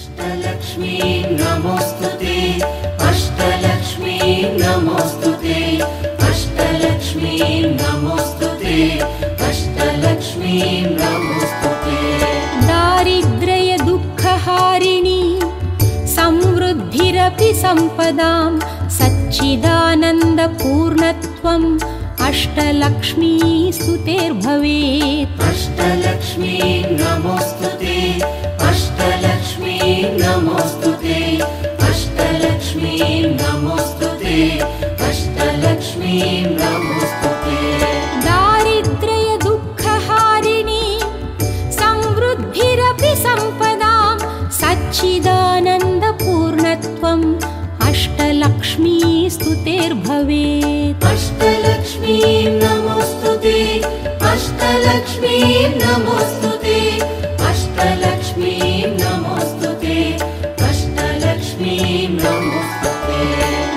अष्टलक्ष्मी नमोस्तुते अष्टलक्ष्मी नमोस्तुते अष्टलक्ष्मी नमोस्तुते अष्टलक्ष्मी नमोस्तुते दारिद्र्य दुःखहारिणी समृद्धिरपि सम्पदां सच्चिदानन्दपूर्णत्वम् अष्टलक्ष्मी स्तुतेर्भवेत् अष्टलक्ष्मी नमोस्तुते अष्टलक्ष्मी नमोस्तुते अष्टलक्ष्मी नमोस्तुते अष्टलक्ष्मी नमोस्तुते दारिद्र्य दुःखहारिणी समृद्धिरपि सम्पदां सच्चिदानन्दपूर्णत्वम् अष्टलक्ष्मी स्तुतेर्भवेत् अष्टलक्ष्मी नमोस्तुते अष्टलक्ष्मी नमोस्तुते अष्टलक्ष्मी नमोस्तुते अष्टलक्ष्मी नमोस्तुते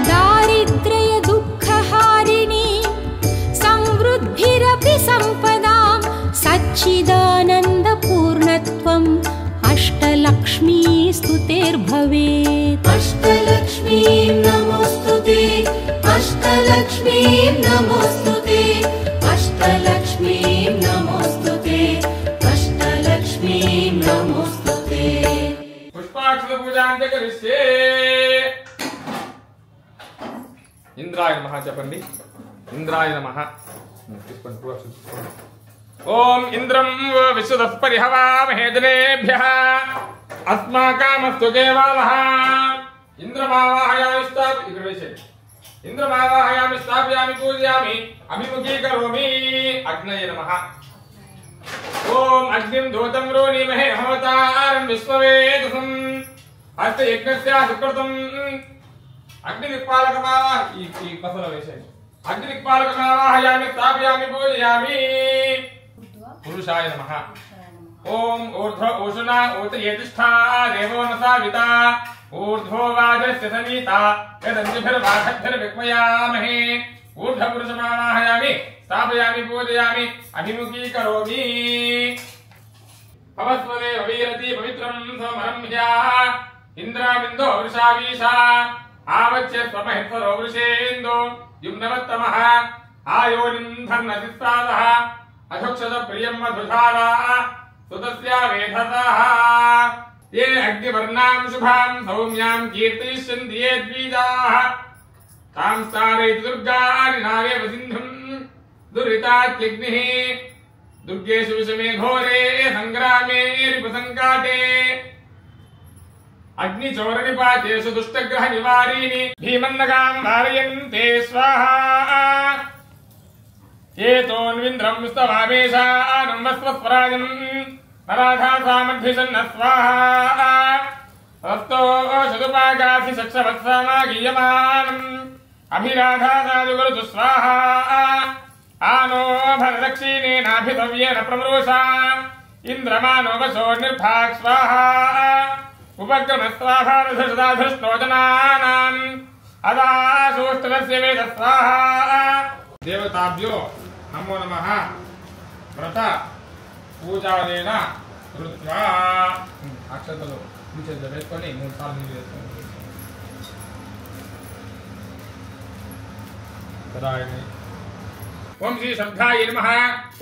दारिद्र्य दुःखहारिणी समृद्धिरपि सम्पदां सच्चिदानन्दपूर्णत्वम् अष्टलक्ष्मी स्तुतेर्भवेत् अष्टलक्ष्मी नमोस्तुते अष्टलक्ष्मी नमोस्तुते अष्टलक्ष्मी नमोस्तुते अष्टलक्ष्मी नमोस्तुते पुष्पाक्षत पूजां करिष्ये इंद्राय नमः చెప్పండి इंद्राय नमः తీసుకోండి పూజ ओम इंद्रं विश्वतः परिहवामहे जनेभ्यः अस्माकमस्तु केवलः इंद्रमावाहयामि इंद्रमावाहयामि स्थापयामि पूजयामि अभिमुखीकरोमि अग्नये नमः ओम अग्निं दूतं रोणीमहे होतारं विश्ववेदसं हस्तयज्ञस्य सुकृतं अग्निदिक्पालकमावाह ई कसर विषय अग्निदिक्पालकमावाहयामि स्थापयामि पूजयामि पुरुषाय नमः ओम ऊर्ध्व ओषुना ओतयेतिष्ठा देवो न साविता ऊर्ध्वो वाजस्य सनीता यदञ्जभिर्वाघद्भिर्विक्मयामहे ऊर्ध्वपुरुषमावाहयामि स्थापयामि पूजयामि अभिमुखीकरोमि भवस्वदे वीरति पवित्रं समरम्भ्याः इन्द्रामिन्दो वृषावीशा आवच्य स्वमहित्वरो वृषेन्दो युम्नवत्तमः आयोनिन्धर्नसिस्तादः अधुक्षत प्रियं मधुधारा सुतस्या वेधसः ये अग्निवर्णां शुभां सौम्यां कीर्तयिष्यन्ति ये द्विजाः तां स्थारयति दुर्गाणि नावेव सिन्धुं दुरितात्यग्निः दुर्गेषु विषमे घोरे सङ्ग्रामे रिपुसङ्काटे अग्निचोरनिपातेषु दुष्टग्रहनिवारिणि भीमन्नगां वारयन्ते स्वाहा एतोन्विन्द्रं स्तवामेषानं वस्वस्वराजं नराधासामध्विषन्न स्वाहा रस्तो शतुपागासि शक्षवत्सामागीयमानम् अभिराधासाजुगुरुतु स्वाहा आनो भरदक्षिणेनाभितव्येन प्रमृषा इन्द्रमानो वशो निर्भाक् स्वाहा उपक्रमस्वाभारधृष्टोजनानाम् अदाशोष्टस्य वेद स्वाहा देवताभ्यो नमो नमः व्रत पूजालेन कृत्वा अक्षतलो पूजेलो वेసుకొని 3 సార్లు నీళ్ళు వేసుకోండి సరాయని ओम श्री श्रद्धाय नमः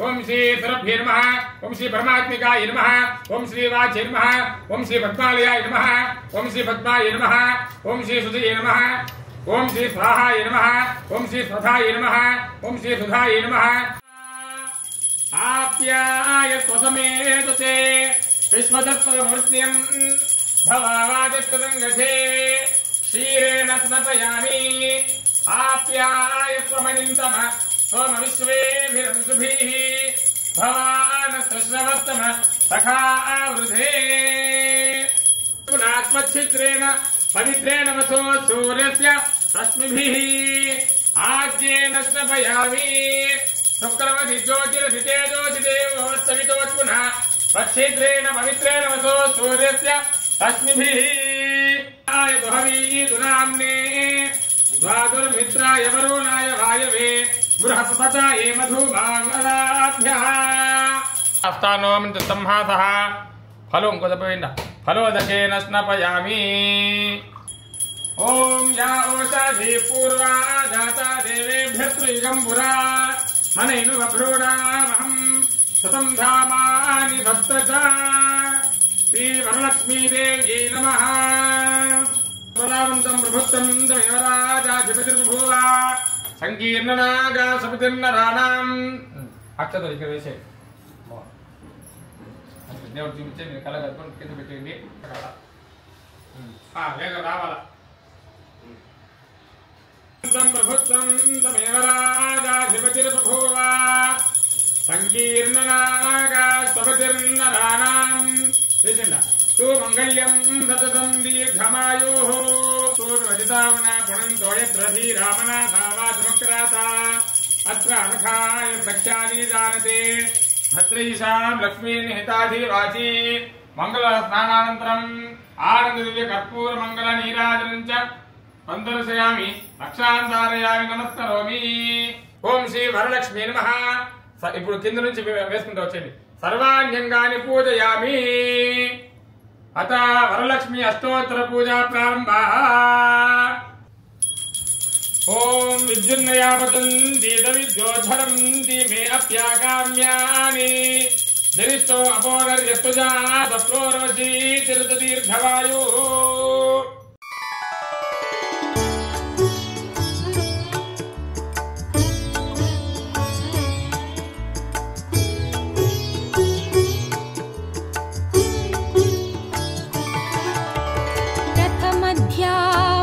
ओम श्री सरभ्ये नमः ओम श्री परमात्मिकाय नमः ओम श्री वाचे नमः ओम श्री पद्मालयाय नमः ओम श्री पद्माय नमः ओम श्री सुधये नमः ओम श्री स्वाहाय नमः ओम श्री स्वधाय नमः ओम श्री सुधाय नमः आप्याय स्वसमेतसे विश्वदत्तमूर्तिं भवावाजस्तदङ्गते क्षीरेण स्नपयामि आप्याय स्वमनिन्तम सोम विश्वेभिरंशुभिः भवानस्तश्रवस्तम सखा आवृधे पुनात्मच्छिद्रेण पवित्रेण वसो सूर्यस्य रश्मिभिः आज्येन स्नपयामि शुक्रमधि ज्योतिरधितेजोतिदेवोत्सवितोत्पुनः पच्छिद्रेण पवित्रेण वसो सूर्यस्य रश्मिभिः आयतु हवीतु नाम्ने द्वादुर्मित्राय वरुणाय वायवे बृहस्पतये मधुमाङ्गलाभ्यः आस्थानोऽमिन्द्रसंहासः फलों को जपवेंदा फलोदकेन स्नपयामि। ओम या ओषधि पूर्वा जाता देवेभ्यस्त्रिगं पुरा मनैनु बभ्रूणामहं शतं धामानि सप्तचा। श्री वरलक्ष्मी देव्यै नमः। बलवन्तं प्रभुत्वं तमेव राजाधिपतिर्बभूव संकीर्णनागा सपतिर्नराणाम् అక్షతలు ఇక్కడ వేసేయండి. దేవుడు చూపించే మీరు కళ కట్టుకొని కింద పెట్టేయండి. వేగం రావాలా. ప్రభుత్వం తమేవ రాజాధిపతిర్బభూవ సంకీర్ణనాగా సపతిర్నరాణాం వేసిండా. తు మంగళ్యం సతతం దీర్ఘమాయోః తోర్వజితావన పుణంతో యత్ర ధీరామనాథావాచమక్రాత అత్ర అనఖాయ సఖ్యాని జానతే భద్రైషాం లక్ష్మీన్ హితాధివాచి. మంగళ స్నానానంతరం ఆనంద దివ్య కర్పూర మంగళ నీరాజనం చ సందర్శయామి రక్షాంతారయామి నమస్కరోమి. ఓం శ్రీ వరలక్ష్మీ నమః. ఇప్పుడు కింద నుంచి వేసుకుంటూ వచ్చేది. సర్వాణ్యంగాని పూజయామి. అత వరలక్ష్మి అష్టోత్తర పూజా ప్రారంభా. ఓం విద్యున్నయా పతంతి విద్యోధరంతి మే అప్యాకామ్యాని జనిష్టో అపోనర్యస్తుజా సప్లోరవశీ చిరుతదీర్ఘవాయు.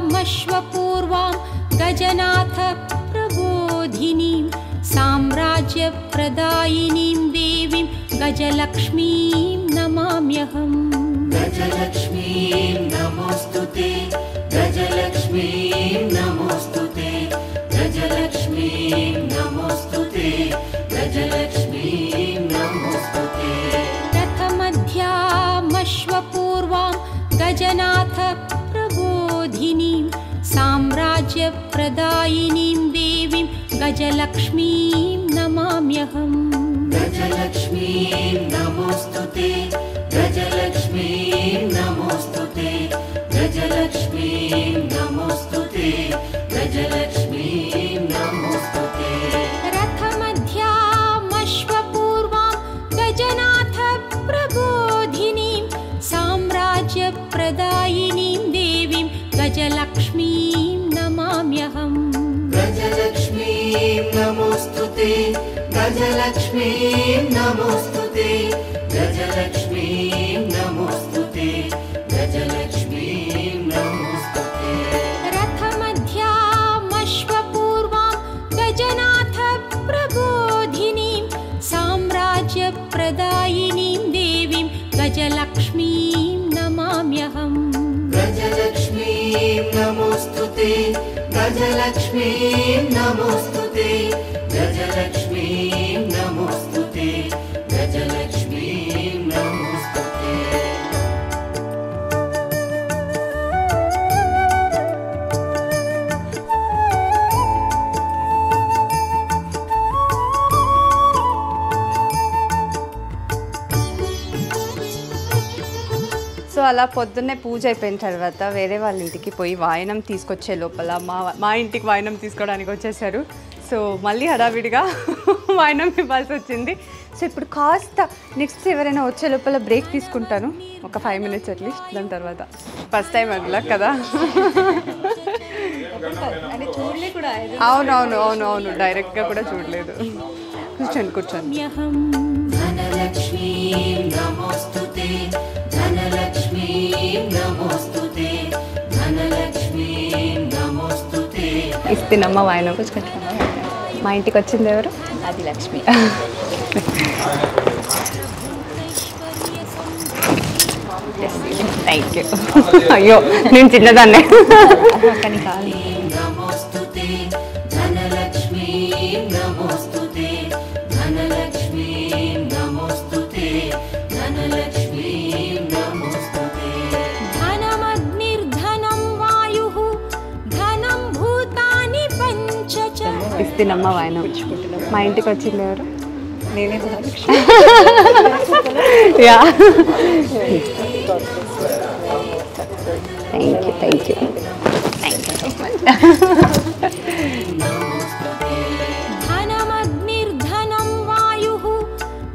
रथमध्यामश्वपूर्वां गजनाथ प्रबोधिनीं साम्राज्यप्रदायिनीं देवीं गजलक्ष्मीं नमाम्यहम्. गजलक्ष्मीं नमोस्तुते गजलक्ष्मीं नमोस्तुते गजलक्ष्मीं नमोस्तुते गजलक्ष्मीं नमोस्तुते. रथमध्यामश्वपूर्वां गजनाथ प्रबोधिनीं साम्राज्यप्रदायिनीं देवीं गजलक्ष्मीं नमाम्यहम्. गजलक्ष्मीं नमोस्तुते गजलक्ष्मीं नमोस्तुते गजलक्ष्मीं नमोस्तुते गजलक्ष्मीं नमोस्तुते. रथमध्यामश्वपूर्वां गजनाथ प्रबोधिनीं साम्राज्यप्रदायिनीं देवीं गजलक्ष्मीं नमाम्यहम्. गजलक्ष्मीं नमोस्तुते गजलक्ष्मीं नमोस्तुते गजलक्ष्मीं नमोस्तुते गजलक्ष्मीं नमोस्तुते. रथमध्यामश्वपूर्वां गजनाथ प्रबोधिनीं साम्राज्यप्रदायिनीं देवीं गजलक्ष्मीं नमाम्यहम्. गजलक्ष्मीं नमोस्तुते गजलक्ष्मीं नमोस्तुते गजलक्ष्मीं नमोस्तुते गजलक्ष्मीं नमोस्तुते. సో అలా పొద్దున్నే పూజ అయిపోయిన తర్వాత వేరే వాళ్ళ ఇంటికి పోయి వాయనం తీసుకొచ్చే లోపల మా ఇంటికి వాయనం తీసుకోవడానికి వచ్చేసారు. సో మళ్ళీ హడావిడిగా వాయనం ఇవ్వాల్సి వచ్చింది. సో ఇప్పుడు కాస్త నెక్స్ట్ ఎవరైనా వచ్చే లోపల బ్రేక్ తీసుకుంటాను, ఒక 5 minutes అట్లీస్ట్. దాని తర్వాత ఫస్ట్ టైం అట్లా కదా. అవునవును అవునవును డైరెక్ట్గా కూడా చూడలేదు. కూర్చోండి. धनलक्ष्मीं नमोस्तुते धनलक्ष्मीं नमोस्तुते धनलक्ष्मीं नमोस्तुते. ఇస్తేనమ్మ వాయనం మా ఇంటికి వచ్చింది ఎవరు? అది లక్ష్మి. Thank you. అయ్యో నేను చిన్నదాన్నే. కానీ కాదు. नमोस्तुते धनलक्ष्मीं नमोस्तुते धनलक्ष्मीं नमोस्तुते धनलक्ष्मीं नमोस्तुते. धनमग्निर्धनं वायुः धनं भूतानि पञ्च च. ఇస్తేనమ్మ వాయనం మా ఇంటికి వచ్చింది ఎవరు? నేనే yeah thank you so much. धनमग्निर्धनं वायुः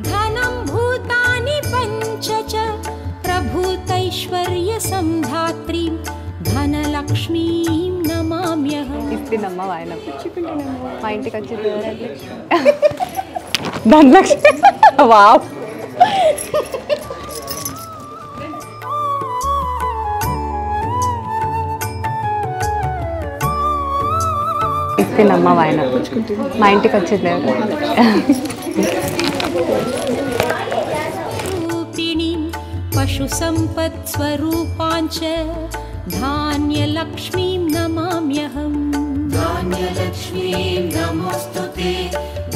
धनं भूतानि पञ्च च प्रभूतैश्वर्यसम्धात्रीं धनलक्ष्मीं नमाम्यहम्. ఇస్తుందమ్మా వాయనం మా ఇంటికి వచ్చింది ధనలక్ష్మి. వావ్, ఇస్తుందమ్మా వాయనం మా ఇంటికి వచ్చింది रूपिणीं पशुसम्पत्स्वरूपाञ्च धान्यलक्ष्मीं नमाम्यहम्. धान्यलक्ष्मीं नमोऽस्तुते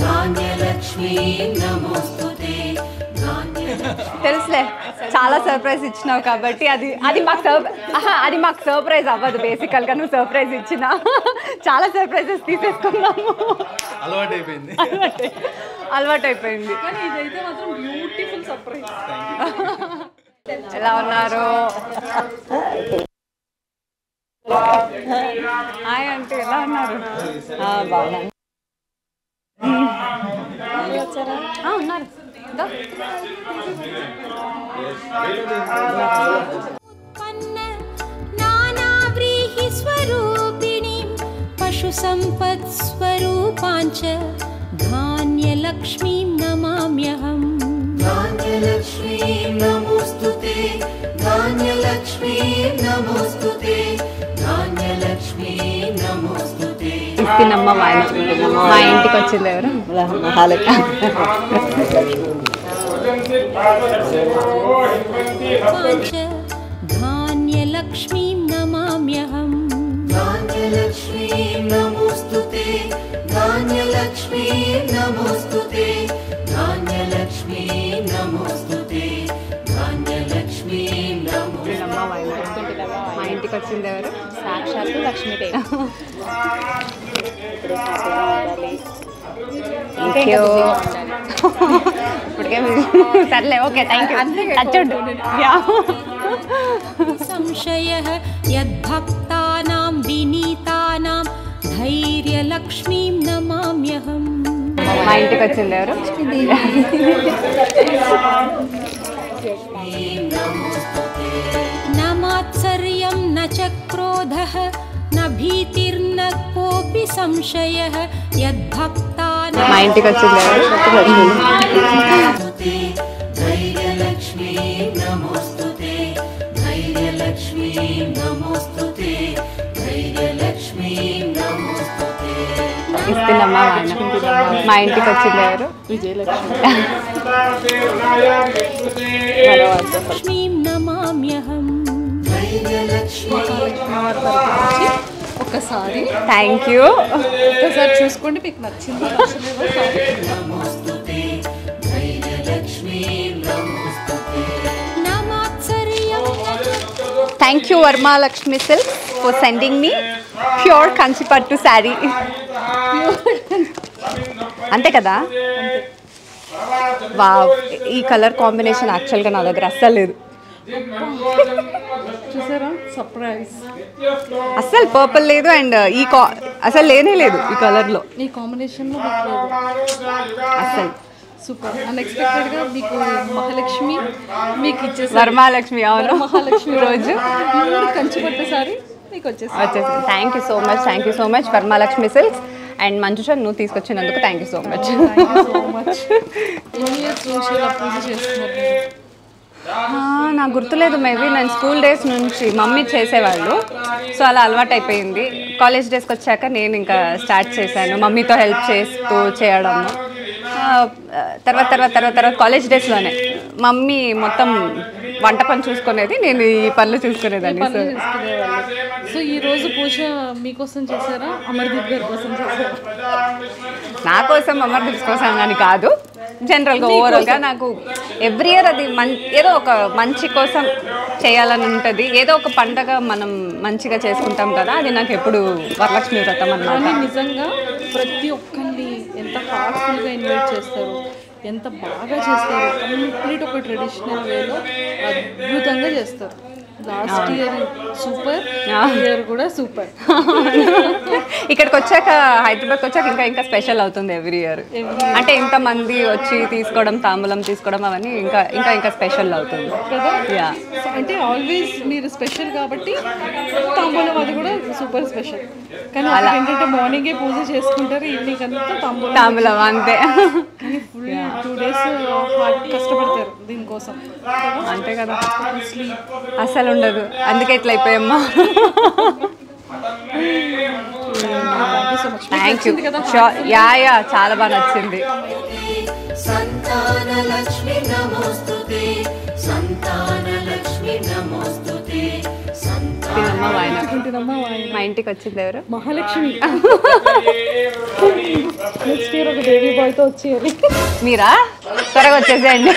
धान्यलक्ष्मीं नमोऽस्तुते తెలుసులే, చాలా సర్ప్రైజ్ ఇచ్చినావు కాబట్టి అది మాకు సర్ప్రైజ్ అవ్వదు. బేసికల్గా నువ్వు సర్ప్రైజ్ ఇచ్చిన చాలా సర్ప్రైజెస్ తీసేసుకున్నాము. అలవాటు అయిపోయింది. ఎలా ఉన్నారు? హాయ్ అంటే ఎలా ఉన్నారు? బాగున్నాను. ఉన్నారు. नानाव्रीहि स्वरूपिणीं पशुसम्पत्स्वरूपाञ्च धान्यलक्ष्मीं नमाम्यहम्. धान्यलक्ष्मीं नमोऽस्तुते धान्यलक्ष्मीं नमोऽस्तुते धान्यलक्ष्मीं नमोऽस्तुते. ఇస్తున్నమ్మ వాయనం మా ఇంటికి వచ్చింది ఎవరు? धान्यलक्ष्मीं नमाम्यहम्. धान्यलक्ष्मीं नमोऽस्तुते धान्यलक्ष्मीं नमोऽस्तुते धान्यलक्ष्मीं नमोऽस्तुते धान्यलक्ष्मीं नमोऽस्तुते. మా ఇంటికి వచ్చింది ఎవరు? సాక్షాత్తు లక్ష్మీదేవి. Thank you. ఇప్పటికే సర్లే, ఓకే, థ్యాంక్ యూ. టచ్చుండు. संशयः यद्भक्तानां विनीतानां धैर्यलक्ष्मीं नमाम्यहम्. మా ఇంటికి వచ్చింది ఎవరు? न मात्सर्यं न च क्रोधः न भीतिर्न कोऽपि संशयः यद्भक्तानां. మా ఇంటికి వచ్చింది ఎవరు? धैर्यलक्ष्मीं नमोऽस्तुते धैर्यलक्ष्मीं नमोऽस्तुते धैर्यलक्ष्मीं नमोऽस्तुते. ఇస్తున్నమ్మా వాయనం మా ఇంటికి వచ్చింది ఎవరు? लक्ष्मीं नमाम्यहम्. ఒకసారి థ్యాంక్ యూ. ఒకసారి చూసుకోండి, మీకు నచ్చింది. नमोऽस्तुते धैर्यलक्ष्मीं नमोऽस्तुते. न मात्सर्यं न च thank you Varmalakshmi silk for sending me pure కంచిపట్టు శారీ. అంతే కదా? వావ్, ఈ కలర్ కాంబినేషన్ యాక్చువల్గా నా దగ్గర అస్సలు లేదు. చూసారా, సర్ప్రైజ్. అస్సలు పర్పుల్ లేదు అండ్ అసలు లేనే లేదు ఈ కలర్లో ఈ కాంబినేషన్లో లేదు అస్సలు. సూపర్. అన్ఎక్స్పెక్టెడ్గా మీకు మహాలక్ష్మి మీకు ఇచ్చేసి వర్మాలక్ష్మి, అవును, మహాలక్ష్మి రోజు కంచిపట్టు సారీ మీకు వచ్చేసి. Thank you so much Varmalakshmi silks. And Manjusha, నువ్వు తీసుకొచ్చినందుకు థ్యాంక్ యూ సో మచ్. ఎన్ని ఇయర్స్ నుంచి ఇలా పూజ చేస్తున్నారు మీరు? నాకు గుర్తులేదు, మేబీ నేను స్కూల్ డేస్ నుంచి మమ్మీ చేసేవాళ్ళు, సో అలా అలవాటు అయిపోయింది. కాలేజ్ డేస్కి వచ్చాక నేను ఇంకా స్టార్ట్ చేశాను మమ్మీతో హెల్ప్ చేస్తూ చేయడము. తర్వాత కాలేజ్ డేస్లోనే మమ్మీ మొత్తం వంట పని చూసుకునేది, నేను ఈ పనులు చూసుకునేదాన్ని. సో సో ఈ రోజు పూజ మీకోసం చేశారా, అమర్దీప్ గారి కోసం చేశారా? నా కోసం అమర్దీప్ కోసం అని కాదు, జనరల్గా ఓవరాల్గా నాకు ఎవ్రీ ఇయర్ అది ఏదో ఒక మంచి కోసం చేయాలని ఉంటుంది. ఏదో ఒక పండగ మనం మంచిగా చేసుకుంటాం కదా, అది నాకు ఎప్పుడు వరలక్ష్మి వ్రతం అన్నమాట. కానీ నిజంగా ప్రతి ఒక్కరిని ఎంత హార్ట్ఫుల్గా ఇన్వైట్ చేస్తారు, ఎంత బాగా చేస్తారు. కంప్లీట్ ఒక ట్రెడిషనల్ వేలో అద్భుతంగా చేస్తారు. లాస్ట్ ఇయర్ సూపర్, ఇయర్ కూడా సూపర్. ఇక్కడికి వచ్చాక హైదరాబాద్కి వచ్చాక ఇంకా ఇంకా స్పెషల్ అవుతుంది ఎవ్రీ ఇయర్. అంటే ఇంతమంది వచ్చి తీసుకోవడం, తాంబూలం తీసుకోవడం అవన్నీ ఇంకా ఇంకా ఇంకా స్పెషల్ అవుతుంది కదా. యా అంటే ఆల్వేస్ మీరు స్పెషల్ కాబట్టి తాంబూలం అది కూడా సూపర్ స్పెషల్. కానీ ఏంటంటే మార్నింగే పూజ చేసుకుంటారు, ఈవినింగ్ అంతా తాంబూలం అంతే. కానీ ఫుల్ 2 days కష్టపడతారు దీనికోసం. అంతే కదా, అసలు ఉండదు. అందుకే ఇట్లా అయిపోయామ్మా. Thank you. యా యా చాలా బాగా నచ్చింది. సంతాన లక్ష్మి నమోస్తుతే, సంతాన లక్ష్మి నమోస్తుతే, తినమ్మా వాయనం. తినమ్మా వాయనం. మా ఇంటికి వచ్చింది ఎవరు? మహాలక్ష్మి. నెక్స్ట్ ఇయర్ ఒక బేబీ బాయ్తో వచ్చేయాలి. మీరా? త్వరగా వచ్చేసేయండి,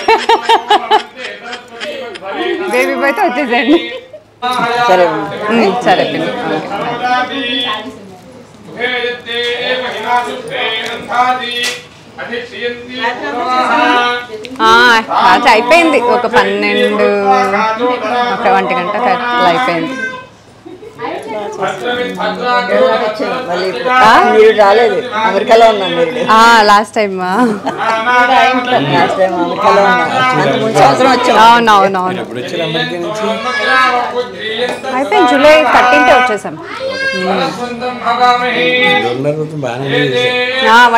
బేబీ బాయ్తో వచ్చేసేయండి. సరే సరే పిల్ల. అయిపోయింది, ఒక 12 ఒక 1 గంట అట్లా అయిపోయింది. మీరు రాలేదు, అమెరికాలో ఉన్నాను. లాస్ట్ టైం అమెరికాలో సంవత్సరం వచ్చాం. అవునవునవును అయిపోయింది. జూలై 13th వచ్చేసాం.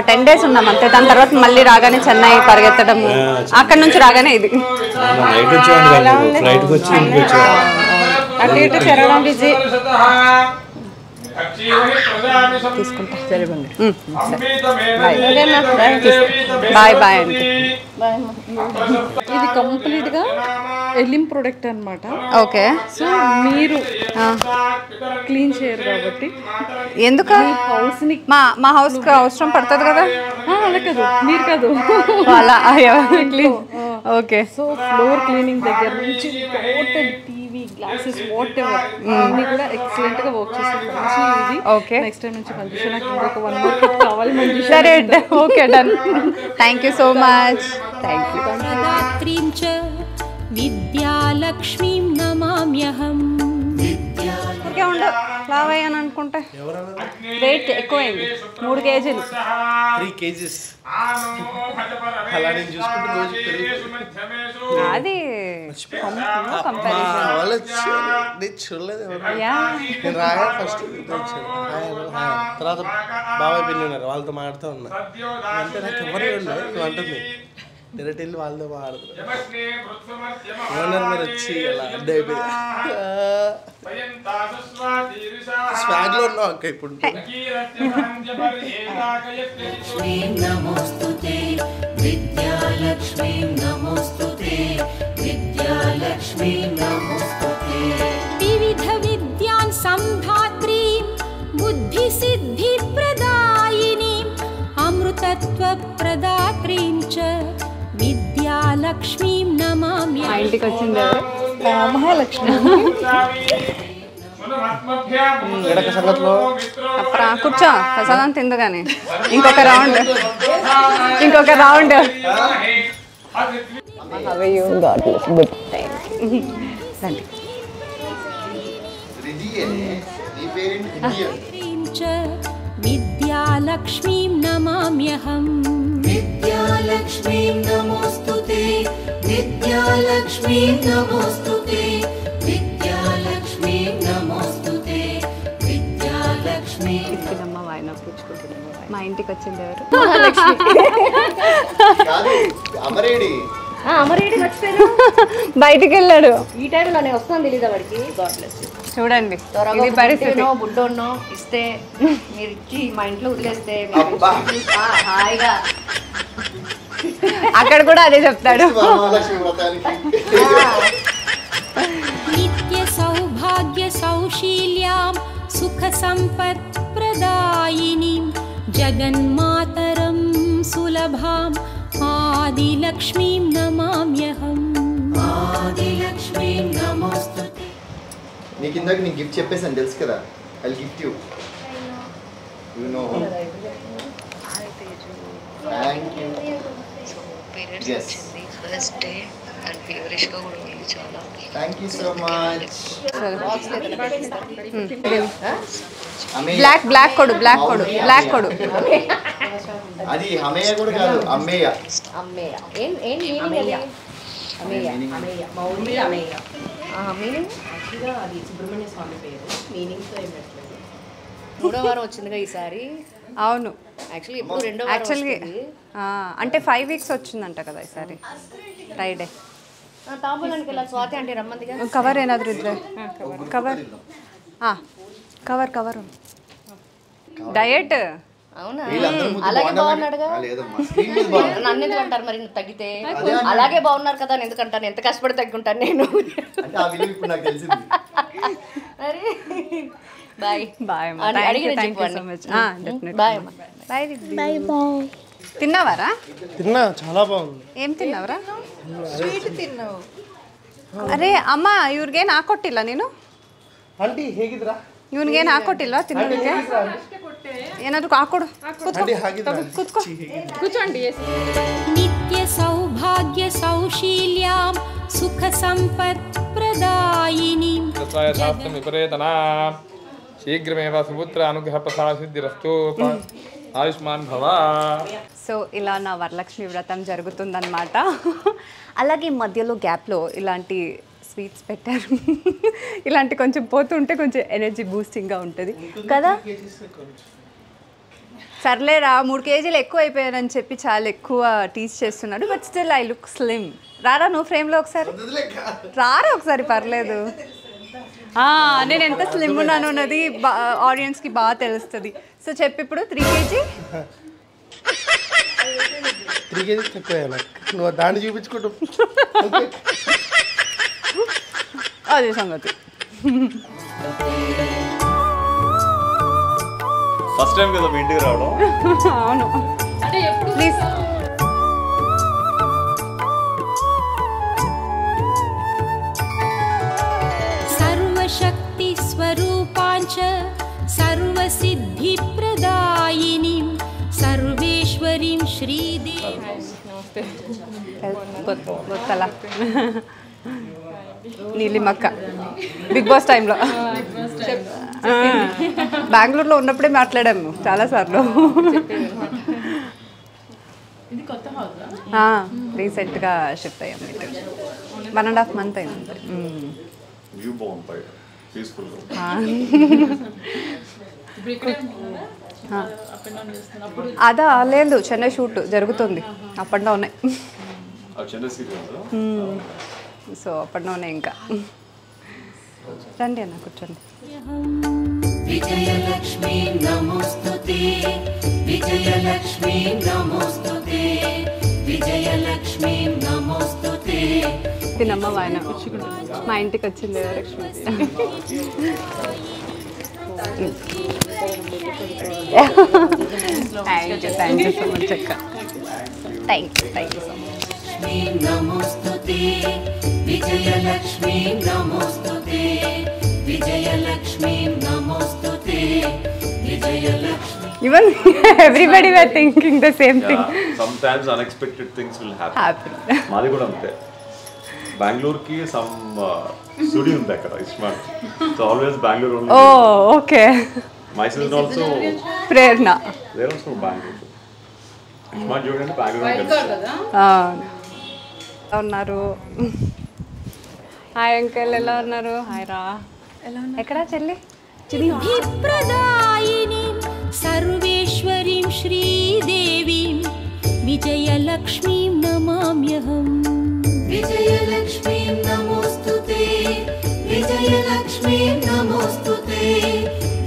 10 days ఉన్నాం అంతే. దాని తర్వాత మళ్ళీ రాగానే చెన్నై పరిగెత్తడము, అక్కడ నుంచి రాగానే ఇది అటు ఇటు తిరగడం బిజీ. తీసుకుంటా. సరే బాయ్ బాయ్ అండి. ఇది కంప్లీట్ గా ఎలిమ్ ప్రొడక్ట్ అన్నమాట. ఓకే. సో మీరు క్లీన్ చేయరు కాబట్టి ఎందుకు హౌస్ ని మా హౌస్ కి అవసరం పడుతుంది కదా. అలా కాదు, మీరు కాదు అలా clean. Okay. So floor cleaning దగ్గర నుంచి total TV, glasses, what ever అన్ని కూడా ఎక్సలెంట్ గా వర్క్ చేస్తారు. మంచి ఇది. ఓకే. నెక్స్ట్ టైం నుంచి మంచి నాకు ఇంకొక 1 more kit కావాలి. మంచి సరే okay done. Thank you so much. Thank you. ప్రదాత్రీం చ విద్యాలక్ష్మీం నమామ్యహం. ఓకే ఉండు, లావ్ అయ్యాను అనుకుంటా. వెయిట్ ఎక్కువైంది, 3 kgs. 3 kgs అలా నేను చూసుకుంటూ రోజు అది కంపారిజన్. నేను చూడలేదు. యా నేను రాగా ఫస్ట్ తర్వాత బాబాయ్ పిల్లి ఉన్నారు, వాళ్ళతో మాట్లాడుతూ ఉన్నా. అంటే నాకు ఎవరు అంటుంది డైరెక్ట్ వెళ్ళి వాళ్ళతో మాట్లాడుతున్నారు. ఏమన్నారు మీరు వచ్చి అలా అడ్డు అయిపోయింది. స్వాగ్ లో ఉన్నావు అక్క ఇప్పుడు. లక్ష్మీ నమోస్తుతే, విద్యాలక్ష్మీ నమోస్తుతే, విద్యాలక్ష్మీ నమోస్తుతే. వివిధ విద్యాన్ సంధాత్రీం బుద్ధిసిద్ధి ప్రదాయినీం అమృతత్వ ప్రదాత్రీం చ విద్యాలక్ష్మీం నమామ్య. మా ఇంటికి వచ్చింది ఎవరు? మహాలక్ష్మి. ఎడక సంగతిలో కూర్చో, ప్రసాదం తిందు కానీ. ఇంకొక రౌండ్. విద్యాలక్ష్మీం నమామ్యహం. విద్యాలక్ష్మీ నమోస్తుతే, విద్యాలక్ష్మీ నమోస్తుతే, విద్యాలక్ష్మీ నమోస్తుతే, విద్యాలక్ష్మీ. తినమ్మా వాయిన పుచ్చుకుంటున్నామ్మా. మా ఇంటికి వచ్చింది ఎవరు? అమరేడి మర్చిపోయారు. బయటికి వెళ్ళాడు. ఈ టైంలోనే వస్తాను తెలీదా వాడికి. చూడండి త్వరగా ఇది పరిస్థితి. బుడ్డోన్నో ఇస్తే మీరు ఇచ్చి మా ఇంట్లో వదిలేస్తే హాయిగా అక్కడ కూడా అదే చెప్తాడు. నిత్య సౌభాగ్య సౌశీల్యాం సుఖ సంపత్ ప్రదాయినీం జగన్మాతరం సులభాం ఆదిలక్ష్మీం నమామ్యహం. ఆదిలక్ష్మీ నమోస్తుతే. నీకు ఇందాక నీకు గిఫ్ట్ చెప్పేసాను తెలుసు కదా. I gift you. You know. Thank you. Periods వచ్చింది ఫస్ట్ డే అండ్ ఫేవరిష్గా కూడా ఉంది చాలా. Thank you so much. Block కొడు అది అమ్మయ్య కూడా కాదు, అమ్మయ్య. అమ్మేయ ఏం మీనింగ్ అది? అమ్మేయ మీనింగ్ యాక్చువల్గా అది సుబ్రహ్మణ్య స్వామి పేరు, మీనింగ్తో ఏం పెట్టలేదు. 3వ వారం వచ్చిందిగా ఈసారి. అవును యాక్చువల్లీ ఇప్పుడు 2వ వారం యాక్చువల్గా వస్తుంది. అంటే 5 weeks వచ్చిందంట కదా ఈసారి ఫ్రైడే. తాంబూలానికి వెళ్ళాలి స్వాతి అంటే రమ్మందిగా. కవర్ ఏనాದ್ರು ఇದ್ರೆ కవర్ డయట్. అవునా? వీళ్ళందరూ ముందు అలాగే బాగున్నారని- బాగున్నాడుగా. లేదమ్మా, స్క్రీన్ మీద బాగున్నారు. నన్ను ఎందుకు అంటారు మరి? తగ్గితే అలాగే బాగున్నారు కదా అని ఎందుకంటాను? ఎంత కష్టపడి తగ్గుంటాను నేను. అంటే ఆ విలువ ఇప్పుడు నాకు తెలిసింది. మరి బాయ్ బాయ్ అడిగిన బాయ్. తిన్నావారా? తిన్నా, చాలా బాగుంది. ఏం తిన్నావరా? ಅರೆ ಅಮ್ಮ ಇವ್ರಿಗೇನು ಹಾಕೊಟ್ಟಿಲ್ಲ ನೀನು? ಆಂಟಿ ಹೇಗಿದ್ರಾ? ಇವನಿಗೇನು ಹಾಕೊಟ್ಟಿಲ್ವಾ ತಿನ್ನೋದಕ್ಕೆ? ಏನಾದರೂ ಹಾಕೊಡು. ಕೂತ್ಕೋ. नित्य सौभाग्य सौशील्यां सुख संपत् प्रदायिनीं शास्त्रं विपरेतना शीघ्रमेव सुपुत्र अनुग्रह प्रसाद सिद्धिरस्तु ఆయుష్మాన్ భవ. సో ఇలా నా వరలక్ష్మి వ్రతం జరుగుతుందన్నమాట. అలాగే మధ్యలో గ్యాప్లో ఇలాంటి స్వీట్స్ పెట్టారు. ఇలాంటి కొంచెం పోతుంటే కొంచెం ఎనర్జీ బూస్టింగ్గా ఉంటుంది కదా. సర్లేరా 3 kgs ఎక్కువ అయిపోయానని చెప్పి చాలా ఎక్కువ టీచ్ చేస్తున్నాడు. But still I look slim. రారా నువ్వు ఫ్రేమ్లో ఒకసారి రారా ఒకసారి, పర్లేదు. నేను ఎంత స్లిమ్ ఉన్నాను అన్నది ఆడియన్స్కి బాగా తెలుస్తుంది. సో చెప్పి ఇప్పుడు 3 kg 3 kg తక్కువ నువ్వు దాన్ని చూపించుకుంటూ అదే సంగతి. ఫస్ట్ టైం కదా మీ ఇంటికి రావడం? అవును. ప్లీజ్ सर्वशक्ति स्वरूपाञ्च सर्वसिद्धिप्रदायिनीं सर्वेश्वरीं श्रीदेवी. ಗೊತ್ತಲ್ಲ నీలిమక్క బిగ్ బాస్ టైంలో బెంగళూరులో ఉన్నప్పుడే మాట్లాడాము చాలాసార్లు. రీసెంట్గా షిఫ్ట్ అయ్యాము. 1.5 months అయింది. అదా లేదు, చెన్నై షూట్ జరుగుతుంది. Up and down. So up and down ఇంకా. రండి అన్న కూర్చోండి. విజయలక్ష్మీ నమోస్తుతే, విజయలక్ష్మీ నమోస్తుతే, విజయలక్ష్మీ నమోస్తుతే. తినమ్మ వాయన మా ఇంటికి వచ్చింది Lakshmi. Thank you so much అక్క. Thank you so much. నమోస్తుతే, విజయలక్ష్మీ నమోస్తుతే, విజయలక్ష్మీ నమోస్తుతే, Vijayalakshmi. Even everybody were thinking the same thing. Sometimes unexpected things will happen. మాది కూడా అంతే. బెంగళూరుకి సమ్ స్టూడియో ఉంది అక్కడ ఇస్మార్ట్. So always Bengaluru only. Oh, okay. My sister also Prerana. They are also Bengaluru. ఇస్మార్ట్ చూడండి బెంగళూరు కదా. ఎలా ఉన్నారు? హాయ్ అంకల్, ఎలా ఉన్నారు? హాయ్ రా. ఎక్కడా చెల్లి? सिद्धिप्रदायिनीं सर्वेश्वरीं श्रीदेवीं विजयलक्ष्मीं नमाम्यहम्. विजयलक्ष्मी नमोस्तुते, विजयलक्ष्मी नमोस्तुते,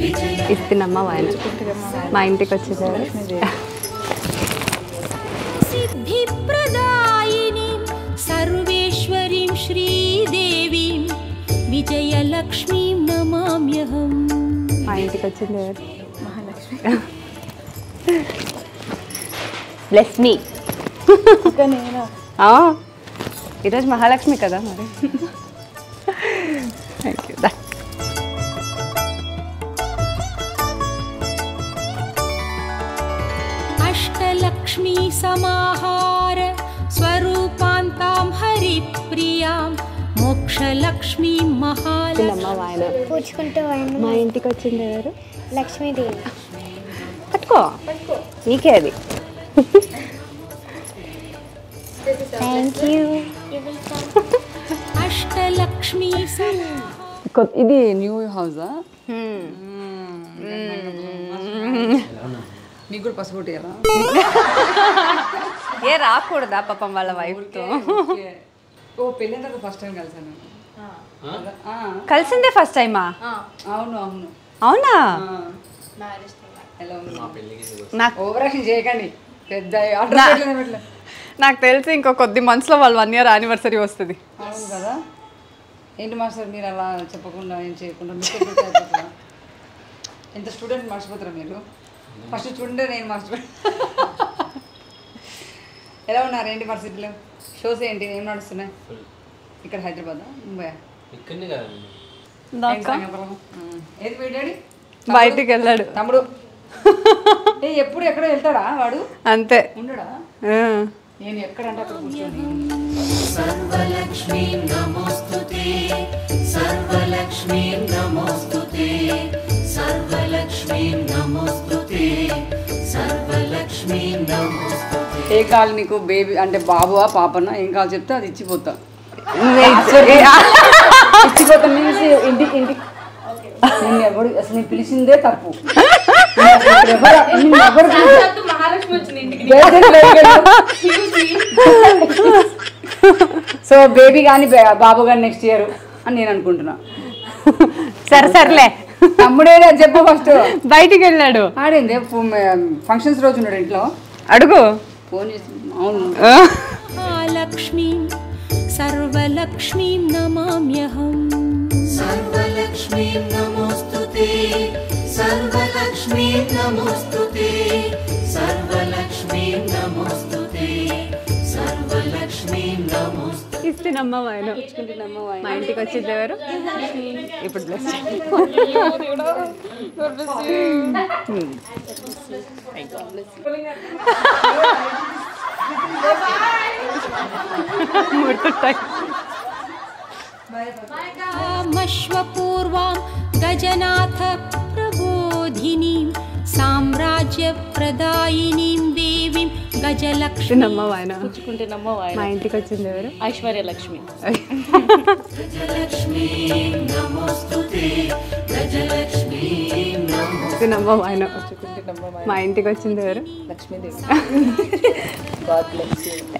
विजय. ఇస్తున్నమ్మ వాయన మా ఇంటికి వచ్చేసారు. सिद्धिप्रदायिनीं सर्वेश्वरीं श्रीदेवीं विजयलक्ष्मीं नमाम्यहम्. మా ఇంటికి వచ్చింది మహాలక్ష్మి. Bless me. ఈరోజు మహాలక్ష్మి కదా మరి. Thank you. अष्टलक्ष्मी समाहार स्वरूपान्तां हरि ముక్తిప్రియాం మోక్షలక్ష్మీం మహాలక్ష్మీం వాయన పూచుకుంటూ వాయనం మా ఇంటికి వచ్చింది ఎవరు? లక్ష్మీదేవి. పట్టుకో, నీకే అది. Thank you. అష్టలక్ష్మీ ఇది న్యూ హౌసా? మీకు కూడా పసుపు ఎలా ఏ రాకూడదా పాపం వాళ్ళ వైఫ్తో? ఓ పెళ్ళి తర్వాత ఫస్ట్ టైం కలిసాను. కలిసిందే ఫస్ట్ టైమా? అవును అవును. అవునా? ఎలా ఉంది? ఓవరాక్షన్ చేయకండి, పెద్ద నాకు తెలిసి ఇంకో కొద్ది మంత్స్లో వాళ్ళు 1 year యానివర్సరీ వస్తుంది. అవును కదా. ఏంటి మాస్టర్ మీరు అలా చెప్పకుండా ఏం చేయకుండా ఎంత స్టూడెంట్ మర్చిపోతారా మీరు? ఫస్ట్ స్టూడెంట్ నేను మర్చిపోయి. ఎలా ఉన్నారు? ఏంటి పరిస్థితులు? షోస్ ఏంటి ఏం నడుస్తున్నాయి ఇక్కడ? హైదరాబాద్, ముంబై? ఏది పెట్టాడు? బయటికి వెళ్ళాడు తమ్ముడు. ఎప్పుడు ఎక్కడ వెళ్తాడా వాడు? అంతే ఉండడా? నేను ఎక్కడంటే అక్కడ కూర్చొని సర్వలక్ష్మీ నమోస్తుతే సర్వలక్ష్మీ నమోస్తుతే సర్వలక్ష్మీ నమోస్తుతే సర్వలక్ష్మీ నమోస్తుతే. ఏ కావాలి నీకు? బేబీ అంటే బాబువా పాపనా? ఏం కావాలి చెప్తే అది ఇచ్చిపోతా. ఇచ్చిపోతా మీన్స్ ఇంటికి ఇంటికి. నేను ఎవడు అసలు నేను పిలిచిందే తప్పు. సో బేబీ కానీ బాబు కానీ నెక్స్ట్ ఇయర్ అని నేను అనుకుంటున్నా. సర్లే. తమ్ముడే చెప్పు ఫస్ట్. బయటికి వెళ్ళాడు. ఆడింది ఫంక్షన్స్ రోజు ఉన్నాడు ఇంట్లో. అడుగు. ఫోన్ చేసి. అవును. లక్ష్మీం సర్వలక్ష్మీం నమామ్యహం. సర్వలక్ష్మీ నమోస్తుతే సర్వలక్ష్మీ నమోస్తుతే సర్వలక్ష్మీ నమోస్తుతే సర్వలక్ష్మీ నమోస్తుతే. ఇస్తున్నమ్మ వాయన. మా ఇంటికి వచ్చింది ఎవరు? ఇప్పుడు బ్లెస్ మశ్వపూర్వాం గజనాథ ప్రబోధినీం సామ్రాజ్యప్రదాయినీం దేవీం గజలక్ష్మీ. మా ఇంటికి వచ్చింది ఎవరు? ఐశ్వర్యలక్ష్మి. గజలక్ష్మీ నమోస్తుతే గజలక్ష్మీ నమ్మ ఆయన. మా ఇంటికి వచ్చింది ఎవరు? లక్ష్మీదేవి.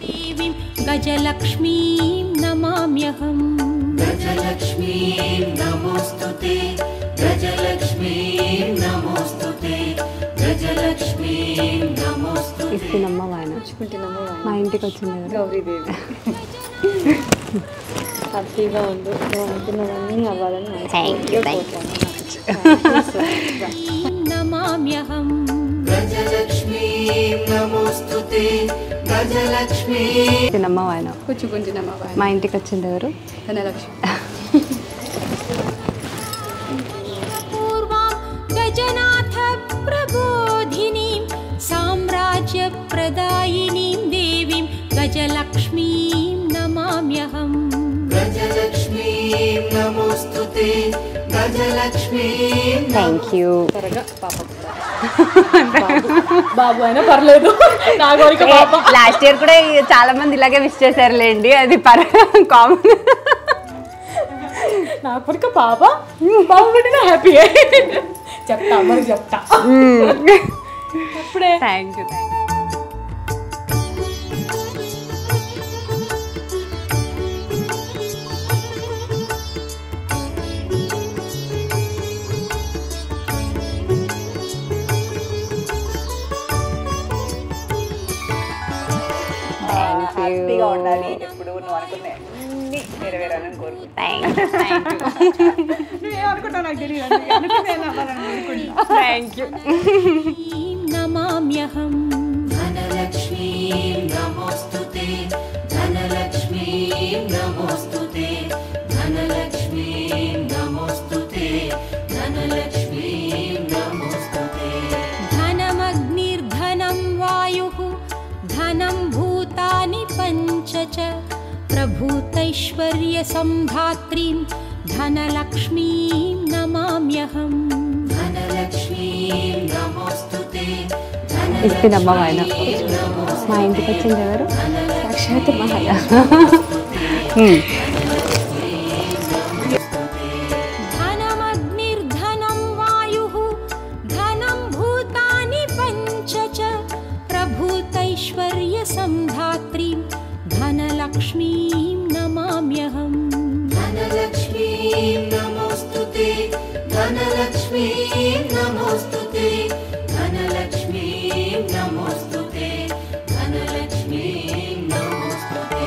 దేవీం గజలక్ష్మీం నమామ్యహం. గజలక్ష్మీ నమోస్తుతే గజలక్ష్మీ నమోస్తుతే గజలక్ష్మీ నమోస్తుతే. ఇస్తున్నమ్మ వాయన. మా ఇంటికి వచ్చింది ఎవరు? గౌరీదేవి. హ్యాపీగా ఉండు, అనుకున్నవన్నీ అవ్వాలని. Thank you. నమామ్యహం. గజలక్ష్మీ నమోస్తుతే గజలక్ష్మీ. నమ్మ వాయన. కొంచెం మా ఇంటికి వచ్చింది ఎవరు? ధనలక్ష్మి. పూర్వాం గజనాథ ప్రబోధినీం సామ్రాజ్యప్రదాయినీం దేవీం గజలక్ష్మీం నమామ్యహం. గజలక్ష్మీ నమోస్తుతే గజలక్ష్మీ. Thank you. త్వరగా పాప బాబు అయినా పర్లేదు. లాస్ట్ ఇయర్ కూడా చాలా మంది ఇలాగే విష్ చేశారులేండి, అది కామన్. నాకు కొడుక పాప బాబు పెట్టిన హ్యాపీ చెప్తా మరి చెప్తా అప్పుడే. Thank you. హ్యాపీగా ఉండాలి ఎప్పుడు. నువ్వు అనుకునే నెరవేరాలని కోరుకుంటాను. నువ్వేమనుకుంటావు నాకు తెలియదు. Thank you. నమామ్యహం. ధనలక్ష్మీ నమోస్తుతే ధనలక్ష్మీ నమోస్తుతే ధనలక్ష్మీ నమోస్తుతే ధనలక్ష్మీ నమోస్తుతే. ధనమగ్నిర్ధనం వాయుః ధనం భూతాని పంచ చ ప్రభూత प्रभूतैश्वर्यसम्धात्रीं धनलक्ष्मीं नमाम्यहम् धनलक्ष्मीं नमोस्तुते ఇస్తినమ్మ వాయనం మా ఇంటికి వచ్చింది ఎవరు సాక్షాత్ మహాయ धनमग्निर्धनं वायुः धनं भूतानि पञ्च च प्रभूतैश्वर्यसम्धात्रीं धनलक्ष्मीं नमाम्यहम् धनलक्ष्मीं नमोस्तुते धनलक्ष्मीं नमोस्तुते धनलक्ष्मीं नमोस्तुते धनलक्ष्मीं नमोस्तुते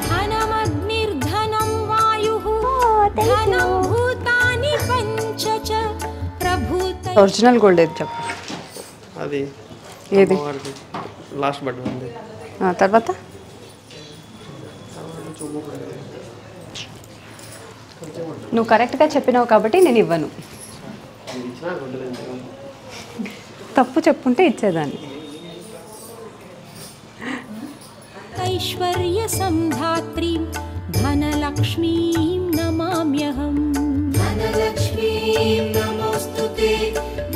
धनमग्निर्धनं वायुः धनं भूतानि पञ्च च प्रभूतै ఒరిజినల్ గోల్డ్ ఏది చెప్పు అది ఏది లాస్ట్ బట్ ఉంది తర్వాత నువ్వు కరెక్ట్గా చెప్పినావు కాబట్టి నేను ఇవ్వను తప్పు చెప్పుంటే ఇచ్చేదాన్ని ऐश्वर्यसम्धात्रीं धनलक्ष्मीं नमाम्यहम् धनलक्ष्मीं नमोस्तुते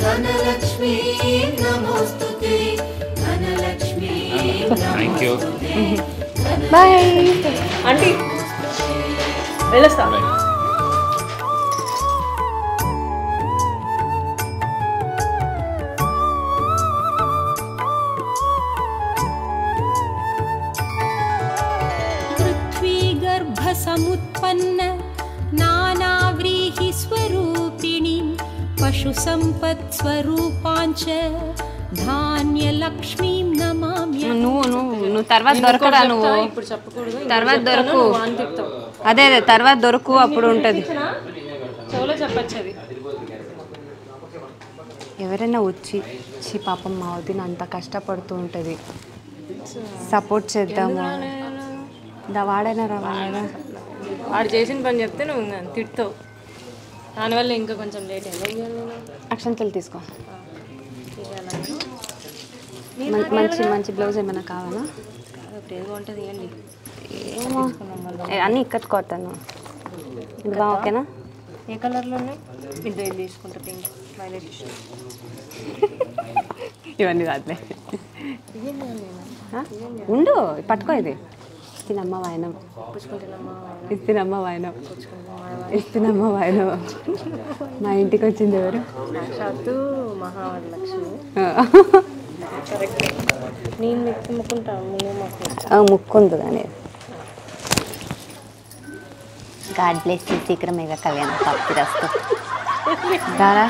धनलक्ष्मीं नमोस्तुते धनलक्ष्मीं नमोस्तुते బాయ్ ఆంటీ వెళ్ళొస్తా पृथ्वीगर्भसमुत्पन्न नानाव्रीहिस्वरूपिणीं पशुसम्पत्स्वरूपाञ्च धान्यलक्ष्मीं नमाम्यहम् నువ్వు తర్వాత దొరకరా నువ్వు ఇప్పుడు చెప్పకూడదు తర్వాత దొరకు అదే అదే తర్వాత దొరకు అప్పుడు ఉంటుంది చెవులో చెప్పచ్చు అది ఎవరైనా వచ్చి పాపం మా వదిన అంత కష్టపడుతూ ఉంటుంది సపోర్ట్ చేద్దాము వాడైనా రావాలైనా వాడు చేసిన పని చెప్తే నువ్వు ఇంకా తిడతావు దానివల్ల ఇంకా కొంచెం లేట్ అయింది అక్షంతలు తీసుకో మంచి మంచి బ్లౌజ్ ఏమైనా కావాలా ప్రేమ ఉంటుంది ఇవ్వండి ఏమో అన్నీ ఇక్కడ కొడతాను ఇది బా ఓకేనా ఏ కలర్లో ఉన్నాయి ఇది ఏం తీసుకుంటా పింక్ వైలెట్ ఇవన్నీ కాదులే ఉండు పట్టుకో ఇది ఇస్తినమ్మ వాయనం ఇస్తినమ్మ వాయనం ఇస్తినమ్మ వాయనం మా ఇంటికి వచ్చింది ఎవరు సాక్షాత్తు మహావరలక్ష్మి కరెక్ట్ నేను ముక్కుంటాను ముక్కుంది కానీ గాడ్ బ్లెస్ యూ శీఘ్రమేవ కళ్యాణ ప్రాప్తి రస్తు దారా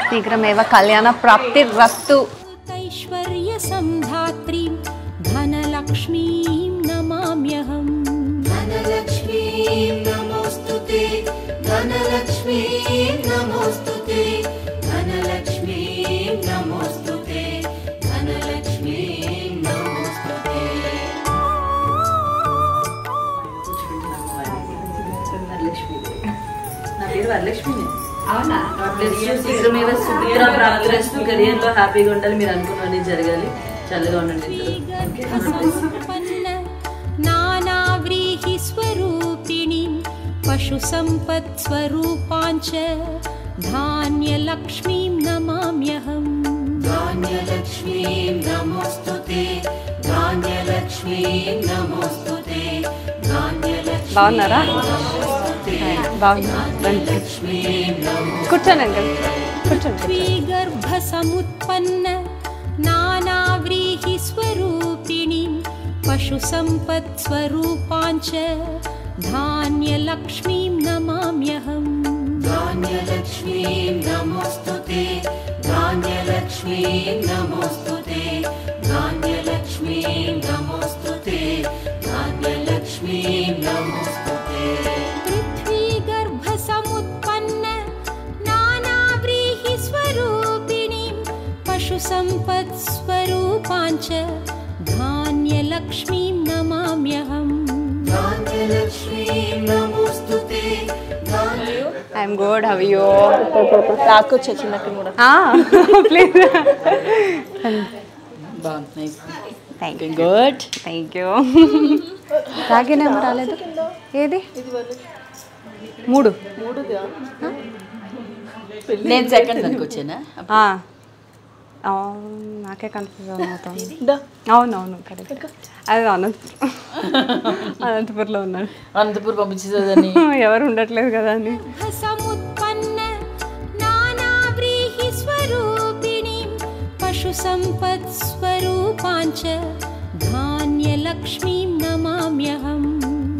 శీఘ్రమేవ కళ్యాణ ప్రాప్తి రస్తు ऐश्वर्यसम्धात्रीं धनलक्ष्मीं नमाम्यहम् धनलक्ष्मीं नमोस्तुते धनलक्ष्मीं नमोस्तुते धनलक्ष्मीं नमोस्तुते धनलक्ष्मीं नमोस्तुते నా పేరు వరలక్ష్మి అవునా శీఘ్రమేవ సుమిత్ర ప్రాప్తిరస్తు కెరియర్లో హ్యాపీగా ఉండాలి మీరు అనుకున్నది జరగాలి చల్లగా ఉండండి नानाव्रीहिस्वरूपिणीं पशुसम्पत्स्वरूपाञ्च धान्यलक्ष्मीं नमाम्यहम् धान्यलक्ष्मीं नमोस्तुते धान्यलक्ष्मीं नमोस्तुते धान्यलक्ष्मीं బాగున్నారా బాగున్నా కూర్చోండి అంకల్ కూర్చోండి गर्भसमुत्पन्न नानाव्रीहिस्वरूपिणीं पशुसम्पत्स्वरूपाञ्च धान्यलक्ष्मीं नमाम्यहम् धान्यलक्ष्मीं नमोस्तुते धान्यलक्ष्मीं नमोस्तुते धान्यलक्ष्मीं नमोस्तुते धान्यलक्ष्मीं नमोस्तुते पृथ्वीगर्भसमुत्पन्न नानाव्रीहिस्वरूपिणीं पशुसम्पत्स्वरूपाञ्च धान्यलक्ष्मीं नमाम्यहम् धान्यलक्ष्मीं नमोस्तुते ఐఎమ్ గుడ్ హవ్ యూ రాకొచ్చా చిన్నక్కడ కూడా ప్లీజ్ బాగుంది thank you good thank you రాగినేమో రాలేదు. ఏది 3 నేను సెకండ్ దానికి వచ్చానా? నాకే కన్ఫ్యూజన్ అవుతుంది. అవునవును కరెక్ట్. అది అనంతపూర్లో ఉన్నాడు. అనంతపూర్ పంపించేదని ఎవరు ఉండట్లేదు కదా అని. పశు సంపత్ స్వరూపాంచ ధాన్యలక్ష్మీం నమామ్యహం.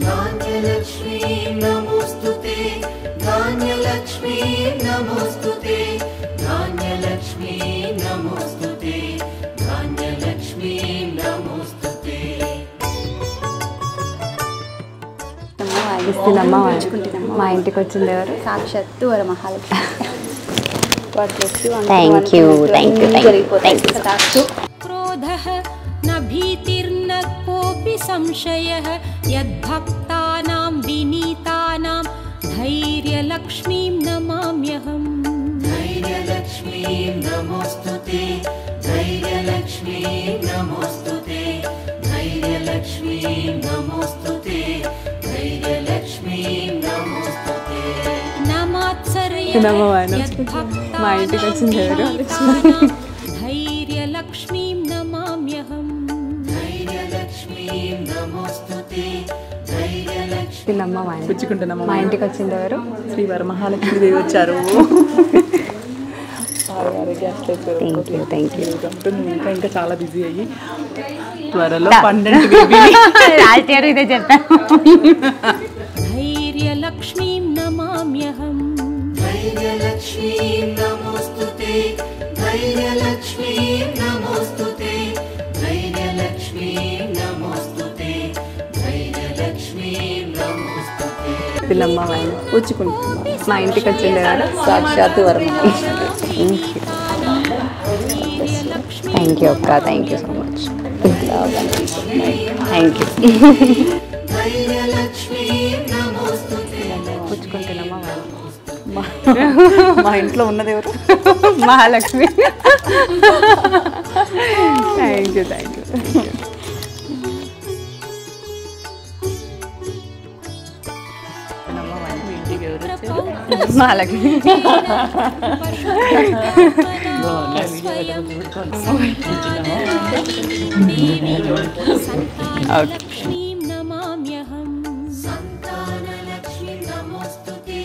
ధాన్యలక్ష్మీం నమోస్తుతే ధాన్యలక్ష్మీం నమోస్తుతే ధాన్యలక్ష్మీం నమోస్తుతే ధాన్యలక్ష్మీం నమోస్తుతే. మా ఇంటికి వచ్చింది ఎవరు? సాక్షాత్తు వరమహాలక్ష్మి. క్రోధః న భీతిర్న కోపి సంశయః యద్భక్తానాం వినీతానాం ధైర్యలక్ష్మీం నమామ్యహం. ధైర్యలక్ష్మీం నమోస్తుతే ధైర్యలక్ష్మీం నమోస్తుతే ధైర్యలక్ష్మీం నమోస్తుతే ధైర్యలక్ష్మీం నమోస్తుతే. మా ఇంటికి వచ్చింది ఎవరు? ధైర్యలక్ష్మీం నమామ్యహం. ధైర్యలక్ష్మీం నమోస్తుతే ధైర్యలక్ష్మీం. మా ఇంటికి వచ్చింది ఎవరు? శ్రీ వరమహాలక్ష్మి దేవి వచ్చారు. ఇంకా చాలా బిజీ అయ్యి త్వరలో 12 బేబీ ఇదే చెప్పాను. ధైర్యలక్ష్మీం నమామ్యహం. ధైర్యలక్ష్మీం నమోస్తుతే ధైర్యలక్ష్మీం నమోస్తుతే ధైర్యలక్ష్మీం నమోస్తుతే ధైర్యలక్ష్మీం నమోస్తుతే. పిల్లమ్మ వచ్చుకుంటున్నా. మా ఇంటికి వచ్చింది ఎవరు? సాక్షాత్తు వరమహాలక్ష్మి. థ్యాంక్ యూ అక్క. Thank you so much. Thank you. పుచ్చుకుంటున్నామా? మా ఇంట్లో ఉన్నది ఎవరు? Mahalakshmi. Thank you thank you. Mahalakshmi. లక్ష్మీం నమామ్యహం. సంతానలక్ష్మీ నమోస్తుతే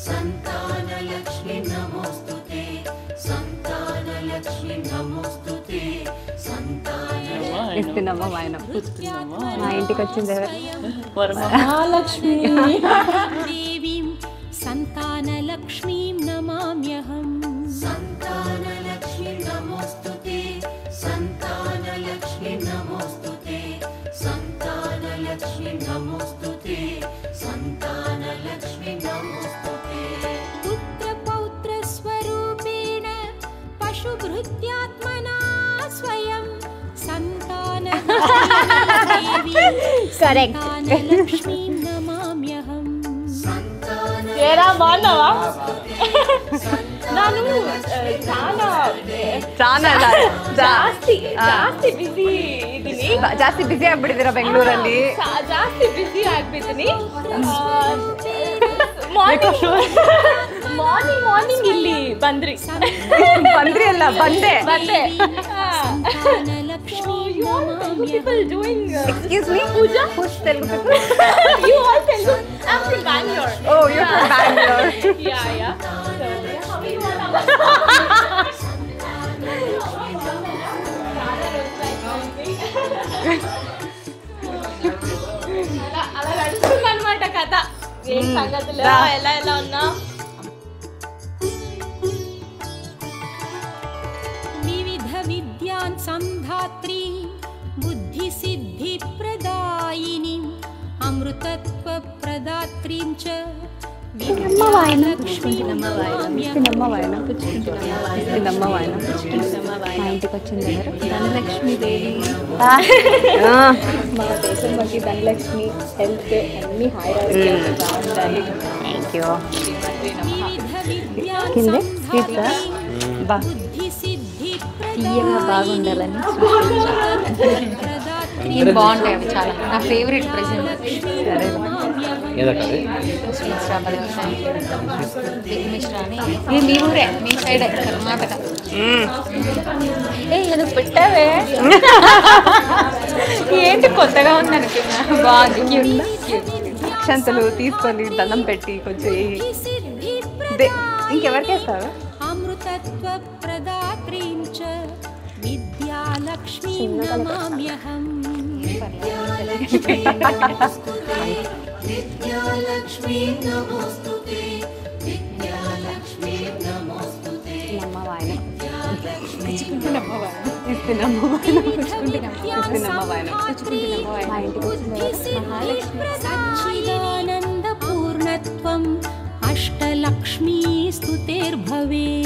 సంతానలక్ష్మీ నమోస్తుతే సంతానలక్ష్మీ నమోస్తుతే సంతానలక్ష్మీ. ఇస్తున్నామా వాయనం? మా ఇంటికి వచ్చింది ఎవరు? వరమహాలక్ష్మి. దేవీం సంతానలక్ష్మీం నమామ్యహం. సంతానలక్ష్మీ నమోస్తుతే సంతానలక్ష్మీ నమోస్తుతే సంతానలక్ష్మీ నమోస్తుతే సంతానలక్ష్మీ నమోస్తుతే. పుత్రపౌత్ర స్వరూపేణ పశుభృత్యాత్మనా స్వయం సంతానలక్ష్మీం నమామ్యహం. ఏరా బాగున్నావా? ನಾನು ಜಾಸ್ತಿ ಬಿಸಿ ಇದ್ದೀನಿ. ಜಾಸ್ತಿ ಬಿಸಿ ಆಗ್ಬಿಟ್ಟಿದ್ದೀರಾ ಬೆಂಗಳೂರಲ್ಲಿ? ಜಾಸ್ತಿ ಬಿಸಿ ಆಗ್ಬಿಟ್ಟಿನಿ. ಮಾರ್ನಿಂಗ್ ಇಲ್ಲಿ ಬಂದ್ರಿ ಅಲ್ಲ ಬಂದೆ. People doing excuse me, puja. Who's Telugu people? You all Telugu. I'm from Bangalore. Oh, you're from Bangalore. Yeah. అలా నడుస్తుంది అన్నమాట కథ. ఏం సంగతులు, ఎలా ఉన్నా? వివిధ విద్యాన్ సంధాత్రి బుద్ధి సిద్ధి ప్రదాయిని అమృతత్వ ప్రదాత్రీం చ మా ఇంటికి వచ్చింది ఎవరు? ధనలక్ష్మీదేవి. మా దేశం బట్టి ధనలక్ష్మి హెల్త్ అన్ని హాయిగా బాగుండాలి. Thank you. కింద స్వీట్సా తీయగా బాగుండాలని ఇవి బాగుంటాయి అవి చాలా నా ఫేవరెట్ ప్రెసెంట్. ఏదక్కది స్వీట్స్ రాబడి ఉంటాయి మిశ్రా అని ఇది మీ ఊరే మీ సైడ్ కర్ణాటక. ఏదో పెట్టావే ఏంటి కొత్తగా ఉంది అనుకున్నా. బాగుంది అక్షంతలు తీసుకొని దండం పెట్టి కొంచెం ఇంకెవరికేస్తారు? అమృతత్వ ప్రదాత్రీం చ విద్యాలక్ష్మీం నమామ్యహం. విద్యాలక్ష్మీ నమోస్తుతే విద్యాలక్ష్మీ నమోస్తుతే నమ్మ వాయనం తెచ్చుకుంటున్నమ్మ వాయనం ఇస్తున్నమ్మ వాయనం సచ్చిదానంద పూర్ణత్వం అష్టలక్ష్మీ స్తుతేర్భవేత్.